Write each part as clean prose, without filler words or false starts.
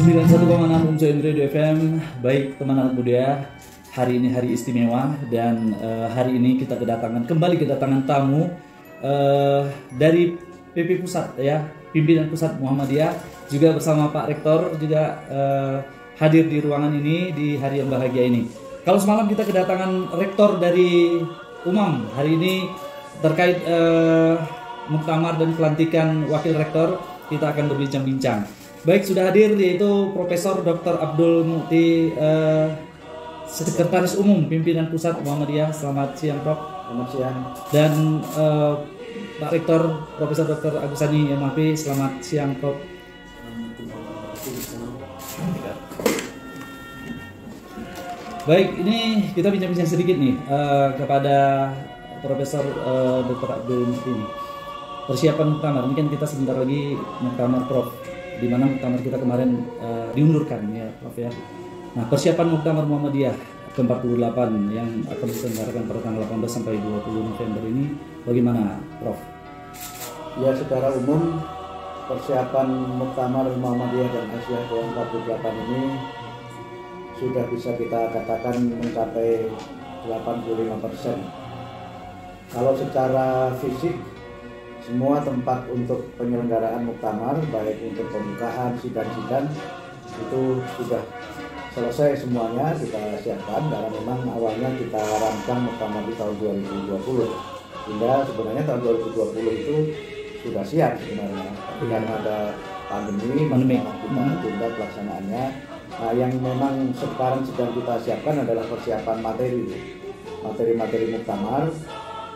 91,6 Unjoin Radio FM. Baik teman anak muda, hari ini hari istimewa dan hari ini kita kembali kedatangan tamu dari PP Pusat ya, pimpinan Pusat Muhammadiyah, juga bersama Pak Rektor juga hadir di ruangan ini di hari yang bahagia ini. Kalau semalam kita kedatangan Rektor dari UMAM, hari ini terkait muktamar dan pelantikan Wakil Rektor, kita akan berbincang-bincang. Baik, sudah hadir yaitu Profesor Dr. Abdul Mukti, Sekretaris Umum Pimpinan Pusat Muhammadiyah. Selamat siang, Prof. Selamat siang. Dan Pak Rektor Profesor Dr. Agus Sani MHP. Selamat siang, Prof. Baik, ini kita bincang-bincang sedikit nih kepada Profesor Dr. Abdul Mukti ini. Persiapan muktamar, ini kan kita sebentar lagi muktamar, Prof, di mana muktamar kita kemarin diundurkan ya, Prof ya. Nah, persiapan muktamar Muhammadiyah ke-48 yang akan diselenggarakan pada tanggal 18 sampai 20 November ini bagaimana, Prof? Ya, secara umum persiapan muktamar Muhammadiyah dan Asia ke-48 ini sudah bisa kita katakan mencapai 85%. Kalau secara fisik, semua tempat untuk penyelenggaraan muktamar, baik untuk pembukaan, sidang-sidang, itu sudah selesai semuanya kita siapkan, karena memang awalnya kita rancang muktamar di tahun 2020. Hingga sebenarnya tahun 2020 itu sudah siap sebenarnya, tapi karena ada pandemi, kita tunda pelaksanaannya. Nah, yang memang sekarang sedang kita siapkan adalah persiapan materi muktamar.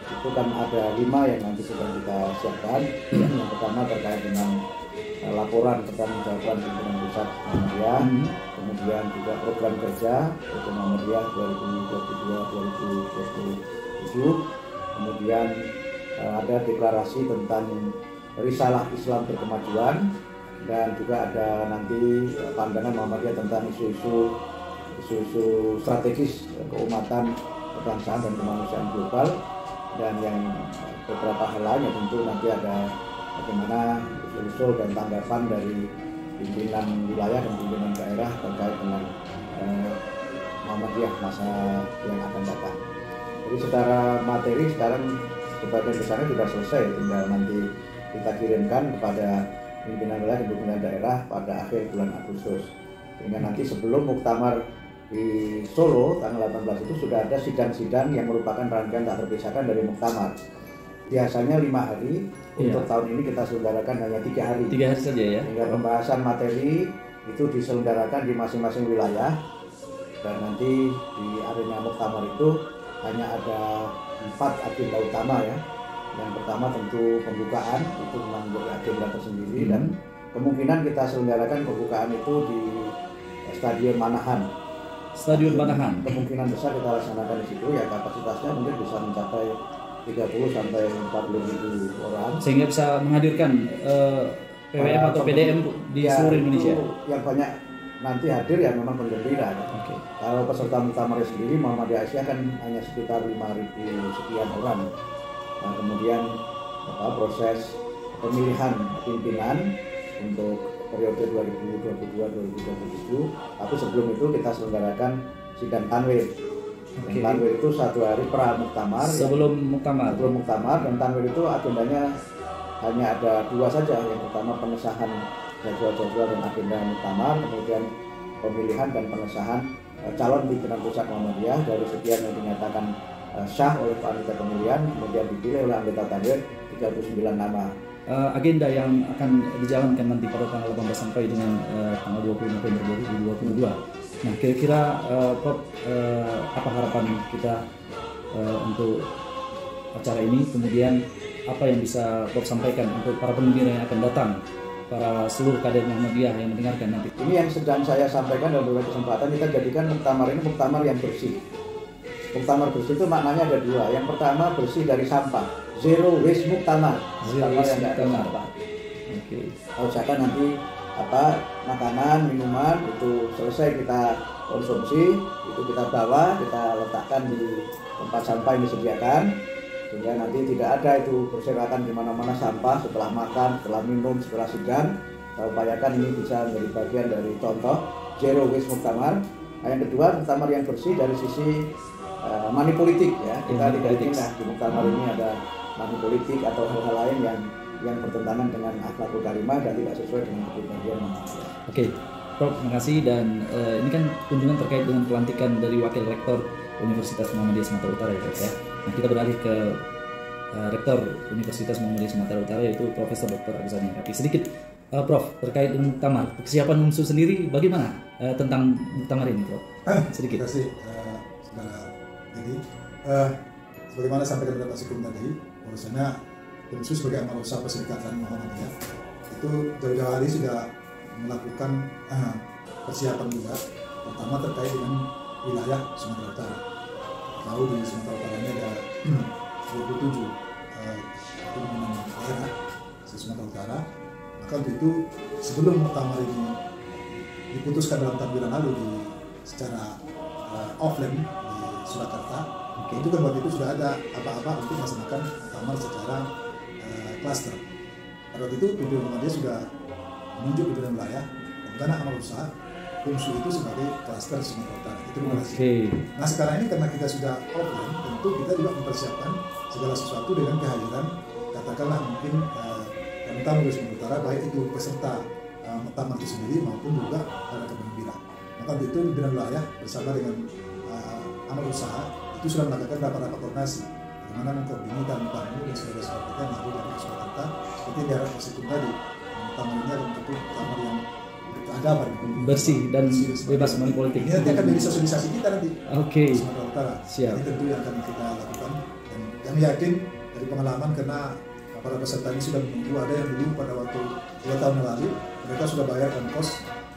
Itu kan ada 5 yang nanti sedang kita siapkan. Yang pertama terkait dengan laporan pertanggungjawaban pimpinan pusat Muhammadiyah, kemudian juga program kerja Muhammadiyah 2022-2027, kemudian ada deklarasi tentang risalah Islam berkemajuan, dan juga ada nanti pandangan Muhammadiyah tentang isu-isu strategis keumatan, kebangsaan dan kemanusiaan global. Dan yang beberapa hal lainnya tentu nanti ada bagaimana usul dan tanggapan dari pimpinan wilayah dan pimpinan daerah terkait dengan Muhammadiyah masa yang akan datang. Jadi secara materi sekarang sebagian besarnya sudah selesai, tinggal nanti kita kirimkan kepada pimpinan wilayah dan pimpinan daerah pada akhir bulan Agustus. Sehingga nanti sebelum muktamar di Solo tanggal 18 itu sudah ada sidang-sidang yang merupakan rangkaian tak terpisahkan dari muktamar. Biasanya 5 hari, untuk tahun ini kita selenggarakan hanya 3 hari. 3 hari saja ya. Hingga pembahasan materi itu diselenggarakan di masing-masing wilayah, dan nanti di arena muktamar itu hanya ada 4 agenda utama ya. Yang pertama tentu pembukaan, itu memang menjadi agenda tersendiri, dan kemungkinan kita selenggarakan pembukaan itu di Stadion Manahan. Kemungkinan besar kita laksanakan di situ ya, kapasitasnya mungkin bisa mencapai 30 sampai 40 ribu orang. Sehingga bisa menghadirkan PWM atau PDM di seluruh Indonesia. Yang banyak nanti hadir ya memang penggembira. Okay. Kalau peserta muktamar sendiri Muhammadiyah Asia kan hanya sekitar 5.000 sekian orang. Nah, kemudian proses pemilihan pimpinan untuk periode 2022-2027, tapi sebelum itu kita selenggarakan sidang tanwir. Okay. Tanwir itu 1 hari pra muktamar. Sebelum muktamar, dan tanwir itu agendanya hanya ada 2 saja. Yang pertama pengesahan jadwal dan agenda muktamar, kemudian pemilihan dan pengesahan calon pimpinan pusat Muhammadiyah dari sekian yang dinyatakan sah oleh panitia pemilihan, kemudian dipilih oleh anggota tanwir 39 nama. Agenda yang akan dijalankan nanti pada tanggal 18 sampai dengan tanggal 20 November 2022. Nah, kira-kira Prof, apa harapan kita untuk acara ini? Kemudian apa yang bisa Prof sampaikan untuk para pendengar yang akan datang, para seluruh kader Muhammadiyah yang mendengarkan nanti? Ini yang sedang saya sampaikan dalam beberapa kesempatan, kita jadikan muktamar ini muktamar yang bersih. Muktamar bersih itu maknanya ada 2. Yang pertama bersih dari sampah, zero waste muktamar. Muktamar yang tidak ada sampah. Oke. Usahakan nanti makanan, minuman itu selesai kita konsumsi, itu kita bawa, kita letakkan di tempat sampah yang disediakan, sehingga nanti tidak ada itu berserakan di mana-mana sampah setelah makan, setelah minum, setelah sidang. kita upayakan ini bisa menjadi bagian dari contoh zero waste muktamar. Nah, yang kedua, muktamar yang bersih dari sisi money politik ya. Kita tidak ingin di muktamar ini ada money politik atau hal-hal lain yang bertentangan dengan akhlakul karimah dan tidak sesuai dengan kepribadian manusia. Oke, Prof, terima kasih. Dan ini kan kunjungan terkait dengan pelantikan dari Wakil Rektor Universitas Muhammadiyah Sumatera Utara ya, Prof ya. Nah, kita beralih ke Rektor Universitas Muhammadiyah Sumatera Utara, yaitu Profesor Dr. Agzani Rafi. Sedikit, Prof, terkait dengan muktamar, kesiapan UNSU sendiri bagaimana tentang muktamar ini, Prof? Sedikit. Terima kasih, saudara. Jadi, sebagaimana sampaikan Bapak Sekjen tadi, bahwasanya UNSU sebagai amal usaha Perserikatan Muhammadiyah itu jauh-jauh hari sudah melakukan persiapan juga. Pertama terkait dengan wilayah Sumatera Utara. Tahu di Sumatera Utara ini ada 27 pimpinan daerah di Sumatera Utara. Maka untuk itu sebelum muktamar ini diputuskan dalam takbiran lalu secara offline di Surakarta, itu kan waktu itu sudah ada apa-apa untuk melaksanakan muktamar secara klaster. Pada waktu itu pimpinan Muhammadiyah sudah menunjuk pimpinan wilayah karena amal usaha UNSU itu sebagai klaster Sumatera Utara. Itu Nah sekarang ini karena kita sudah offline, tentu kita juga mempersiapkan segala sesuatu dengan kehadiran katakanlah mungkin tamu dari Sumatera Utara, baik itu peserta muktamar itu sendiri maupun juga para pembina. Maka untuk itu pimpinan wilayah bersama dengan amal usaha itu sudah melakukan rapat-rapat koordinasi bagaimana mengkoordinasikan tamu dan saudara-saudara kita yang ada dari Surakarta seperti di arah Persitun tadi. Muktamar ini adalah bentuk muktamar yang berkeadaban, bersih dan bebas money politik. Ini nanti akan menjadi sosialisasi kita nanti. Oke. Sumatera Utara. Siap. Ini tentu yang akan kita lakukan dan kami yakin dari pengalaman karena para peserta ini sudah menunggu. Ada yang dulu pada waktu 2 tahun yang lalu mereka sudah bayar ongkos,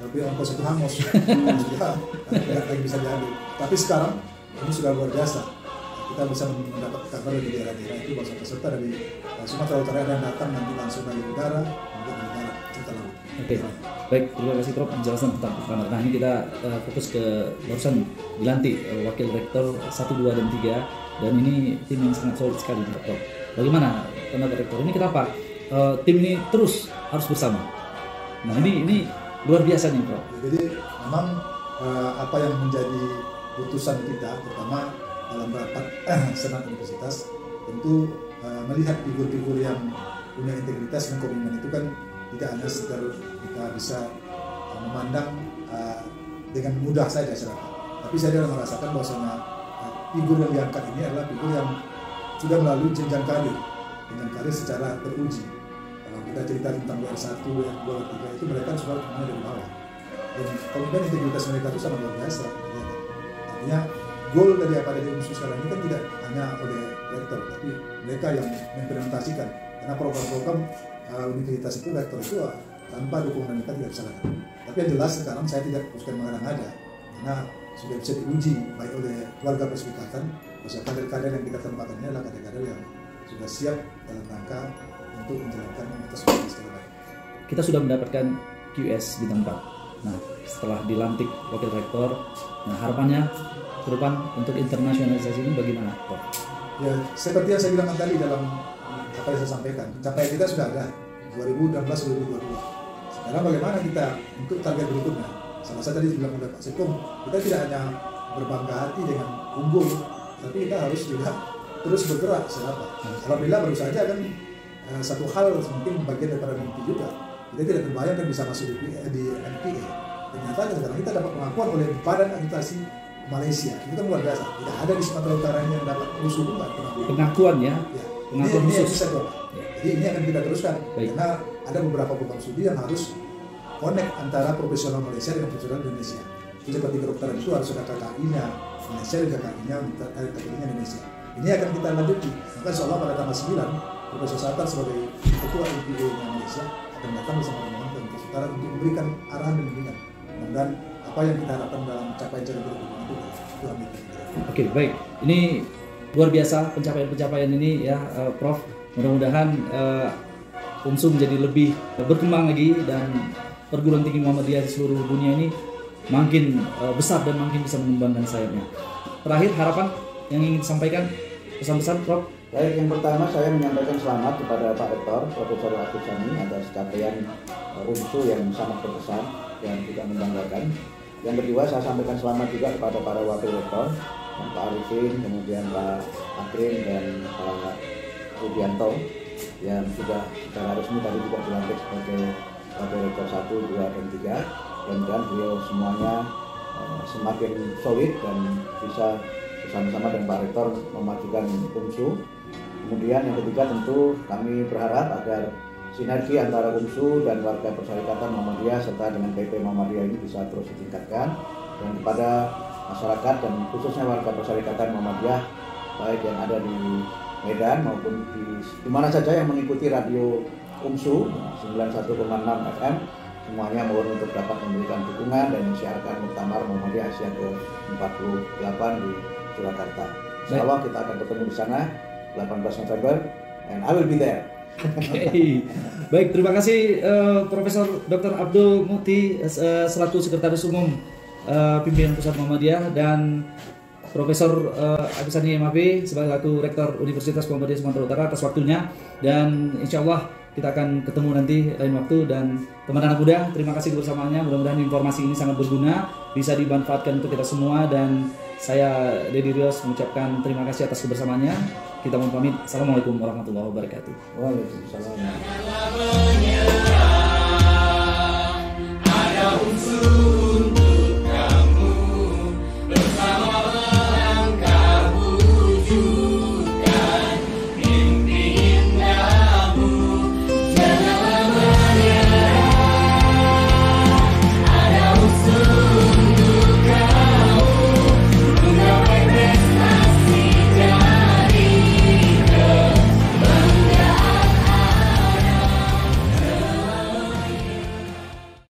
tapi ongkos itu hangus sudah tidak lagi bisa diambil. Tapi sekarang ini sudah luar biasa. Kita bisa mendapat kabar dari daerah-daerah itu bahwa peserta dari Sumatera Utara yang datang nanti langsung dari udara untuk dari darat serta laut. Oke, baik, terima kasih Prof penjelasan tentang muktamar. Nah ini kita fokus ke barusan dilantik Wakil Rektor 1, 2, dan 3, dan ini tim yang sangat solid sekali Prof. Bagaimana tenaga rektor ini, kenapa tim ini terus harus bersama? Nah ini luar biasa nih Prof. Jadi memang apa yang menjadi putusan kita pertama dalam rapat Senat Universitas tentu melihat figur-figur yang punya integritas dan komitmen itu kan tidak hanya sekedar kita bisa memandang dengan mudah saja serata. Tapi saya juga merasakan bahwasanya figur yang diangkat ini adalah figur yang sudah melalui jenjang karir secara teruji. Kalau kita cerita tentang WR1, WR2, WR3 itu mereka sudah mulai dari bawah. Dan komitmen integritas mereka itu sangat luar biasa. Artinya goal dari apa dari UNSU sekarang ini kan tidak hanya oleh rektor, tapi mereka yang mengimplementasikan. Karena program-program universitas itu rektor itu tanpa dukungan mereka tidak bisa lakukan. Tapi yang jelas sekarang saya tidak fokuskan mengenang ada, karena sudah bisa diuji baik oleh warga Perserikatan bahwa kader-kader yang kita tempatkan ini adalah kader-kader yang sudah siap dalam rangka untuk menjalankan atas segala baik. Kita sudah mendapatkan QS di tempat. Nah setelah dilantik Wakil Rektor, nah harapannya ke depan untuk internasionalisasi ini bagaimana Prof? Ya seperti yang saya bilang tadi dalam apa yang saya sampaikan, capaian kita sudah ada 2016-2022. Sekarang bagaimana kita untuk target berikutnya? Salah satu tadi bilang oleh Pak Sekom, kita tidak hanya berbangga hati dengan unggul, tapi kita harus juga terus bergerak. Siapa? Alhamdulillah baru saja kan satu hal mungkin bagian daripada mimpi juga. Kita tidak terbayangkan bisa masuk di MPA. Ternyata sekarang kita dapat pengakuan oleh Badan Akreditasi Malaysia. Itu kan luar biasa. Tidak ada di Sumatera Utara ini yang dapat usul pengakuan ya. Pengakuan ini khusus. Bisa, jadi ini akan kita teruskan. Baik. Karena ada beberapa program studi yang harus connect antara profesional Malaysia dengan profesional Indonesia. Jadi seperti kedokteran itu harus ada KKI-nya Malaysia dan KKI-nya Indonesia. Ini akan kita lanjuti. Maka insya Allah pada tanggal 9 Profesor Satar sebagai Ketua MPA-nya Malaysia akan datang bersama teman-teman dan Profesor Satar untuk memberikan arahan dan bimbingan. Dan apa yang kita harapkan dalam capaian jalan berikutnya itu amin. Oke, baik. Ini luar biasa pencapaian-pencapaian ini ya Prof. Mudah-mudahan UNSU menjadi lebih berkembang lagi dan perguruan tinggi Muhammadiyah di seluruh dunia ini makin besar dan makin bisa mengembangkan sayapnya. Terakhir harapan yang ingin disampaikan, pesan-pesan Prof. Baik, yang pertama saya menyampaikan selamat kepada Pak Rektor Profesor Agzani atas capaian UMSU yang sangat berkesan dan juga membanggakan. Yang kedua, saya sampaikan selamat juga kepada para wakil rektor, Pak Arifin, kemudian Pak Akrim dan Pak Rudianto yang sudah secara resmi tadi juga dilantik sebagai wakil rektor 1, 2, dan 3. Mudah-mudahan beliau semuanya semakin solid dan bisa bersama-sama dengan Pak Rektor memajukan UMSU. Kemudian yang ketiga, tentu kami berharap agar sinergi antara UMSU dan warga Persyarikatan Muhammadiyah serta dengan PP Muhammadiyah ini bisa terus ditingkatkan, dan kepada masyarakat dan khususnya warga Persyarikatan Muhammadiyah baik yang ada di Medan maupun di mana saja yang mengikuti radio UMSU 91,6 FM, semuanya mohon untuk dapat memberikan dukungan dan mensiarkan Muktamar Muhammadiyah Asia ke-48 di Surakarta. Insya Allah kita akan ketemu di sana 18 November and I will be there. Oke. Baik, terima kasih Profesor Dr. Abdul Mukti selaku Sekretaris Umum Pimpinan Pusat Muhammadiyah, dan Profesor Agus Sani MAB sebagai Rektor Universitas Muhammadiyah Sumatera Utara atas waktunya, dan insya Allah kita akan ketemu nanti lain waktu. Dan teman anak muda, terima kasih kebersamaannya. Mudah-mudahan informasi ini sangat berguna, bisa dimanfaatkan untuk kita semua, dan saya Dedi Rios mengucapkan terima kasih atas kebersamaannya. Kita mohon pamit. Assalamualaikum warahmatullahi wabarakatuh. Waalaikumsalam.